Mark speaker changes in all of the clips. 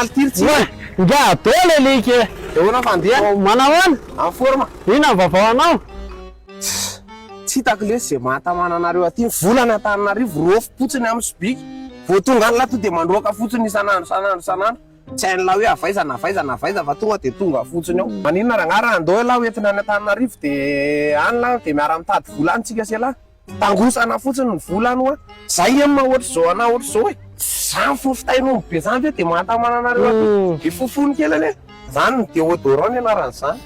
Speaker 1: faly tiritsy.
Speaker 2: Nga atao lelika.
Speaker 1: Ahoana fandeha?
Speaker 2: Manao any?
Speaker 1: Amin'ny forma.
Speaker 2: Ina ny vaovao anao?
Speaker 1: Tsy hitako lesy zay mahatamana anareo aty. Volana Antananarivo rofo-potsiny amin'ny Sobiky. Vao tonga any laha to dia mandroaka fotsiny isan'andro. Tsy hain'ny laha hoe avaiza fa tonga dia tonga fotsiny ao. Maninona ragnara andao laha hoentina any Antananarivo dia any laha dia miara mitady vola any tsika se laha. Tangosana fotsiny ny vola any hoa. Zay amin'ny ohatr'izao ana ohatr'izao e. Zany fofitainao be zany ve dia mahatamana anareo aty. Ifofony kely ane. Zany ny déodorant anaran'izany.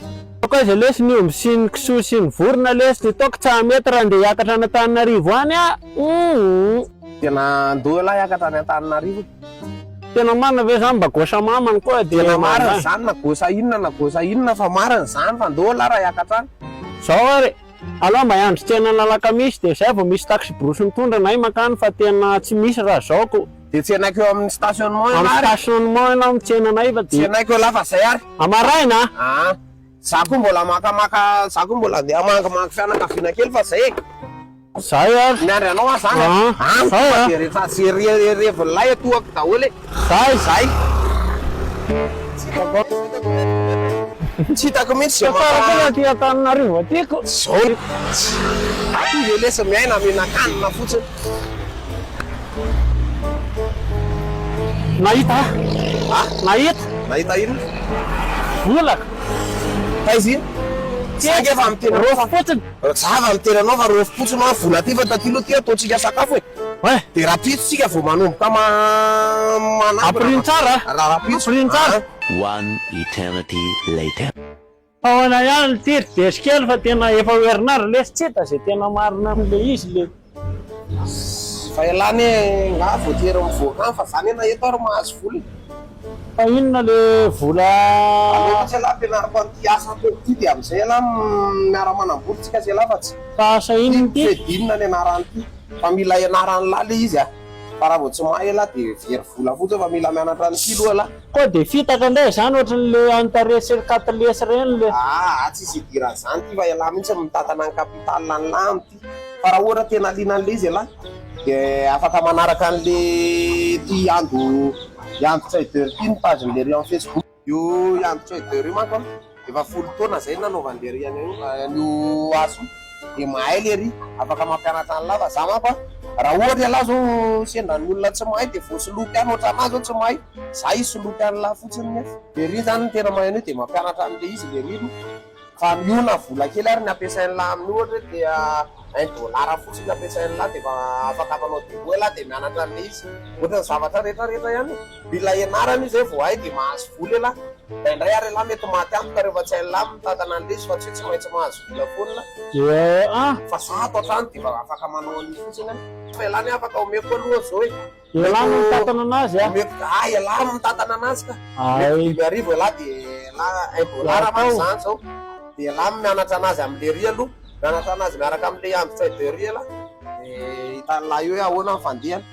Speaker 2: Koa izay lesy ny omby sy ny kisoa sy ny vorona lesy ny taoko tsy mety raha andeha hiakatra any Antananarivo any a.
Speaker 1: Tena andao laha hiakatra any Antananarivo.
Speaker 2: Tena marina ve zany mba gosa mamany koa dia
Speaker 1: tena marina zany na gosa inona fa marina zany fa andao laha raha hiakatra any.
Speaker 2: Zao ary aloha mba hiandry tsena Alakamisy dia zay vao misy taxi brosy mitondra nay makany fa tena tsy misy raha zaoko.
Speaker 1: Dia tsy hainako eo amin'ny stationnement
Speaker 2: amin'ny stationnement ianao mitsena nay fa
Speaker 1: tsy
Speaker 2: dia
Speaker 1: hainako eo laha fa zay ary.
Speaker 2: amaraina.
Speaker 1: Za koa mbola makamaka, za koa mbola andeha mangamanga fianakaviana kely fa zay.
Speaker 2: Zay ary
Speaker 1: Miandry anao a zany.
Speaker 2: zay
Speaker 1: Dia rehefa revon'lay atohako daholo e.
Speaker 2: zay
Speaker 1: Tsy hitako mihitsy zay
Speaker 2: tsara ty Antananarivo atyko.
Speaker 1: zao. Ty lesa miaina mihinan-kanina fotsiny.
Speaker 2: Nahita
Speaker 1: Nahita ino?
Speaker 2: volaka
Speaker 1: Taizy ino? Saika efa mitena
Speaker 2: rofo fotsiny.
Speaker 1: Zava mitena anao fa rofo fotsiny ao vola ty fa tatilo ty ataontsika sakafo e. Dia rapitso tsika vao manomboka manampy.
Speaker 2: Ampiriny tsara.
Speaker 1: Raha rapitso.
Speaker 2: Ampiriny tsara.
Speaker 3: One eternity later.
Speaker 2: Ao ana ihany tiry desy kely fa tena efa herinandro lesy tsy hita zay tena marina amin'le izy le.
Speaker 1: Fa ialany nga voatery mivoaka any fa zany ena eto ary mahazo vola.
Speaker 2: Fa inona le vola
Speaker 1: Tsy ala ampianariko an'ity asa atao ity dia amin'izay ala miara-manamboly tsika zay ala fa tsy
Speaker 2: asa ino ty?
Speaker 1: fedinina ny anaran'ity. Fa mila ianarany lahy le izy a. Fa raha vao tsy mahay ala dia very vola fotsiny fa mila mianatra an'ity aloha ala.
Speaker 2: Koa dia fitaka indray zany ohatran'le antaresy katlesy reny le.
Speaker 1: Tsisy idiran'ny zany ty fa iala mihitsy mitantana ny kapitalina ny lahy amity. Fa raha ohatra tena liana an'le izy ala dia afaka manaraka an'le ty Yando Trader ty ny pagen'le ry amin'ny Facebook. Io Yando Trader io manko efa 10 taona zay nanaovan'le ry an'io aso. Dia mahay le ry afaka mampianatra ny lahy fa za manko raha ohatra ala zao sendra ny olona tsy mahay dia vao soloky any ohatranazy zao tsy mahay. Za izy soloky any lahy fotsiny nefa. Dia ry zany ny tena mahay an'io dia mampianatra an'le izy le ry. Fa miona vola kely ary ny ampiasain'ny lahy amin'ny ohatra dia $1 fotsiny ampiasain'ny lahy dia afaka manao dibo lahy dia mianatra an'le izy. Ohatra ny zavatra rehetrarehetra ihany. Mila ianarana izy vao hay dia mahazo vola lahy. Indray ary lahy mety maty amiko rehefa tsy hain'ny lahy mitantana an'le izy fa tsy maintsy mahazo vola foana. Fa za ato an-trano dia afaka manao an'io fotsiny. Fa ialany afaka omeko aloha zao e.
Speaker 2: Ialany mitantana anazy a.
Speaker 1: Ialany mitantana anazy ka. $5 lahy dia $1 manko zany zao. Dia lahy mianatra anazy amin'le ry aloha. Mianatra anazy miaraka amin'le Yando Trader ry ala. Hitan'ny lahy io hoe ahoana ny fandehany.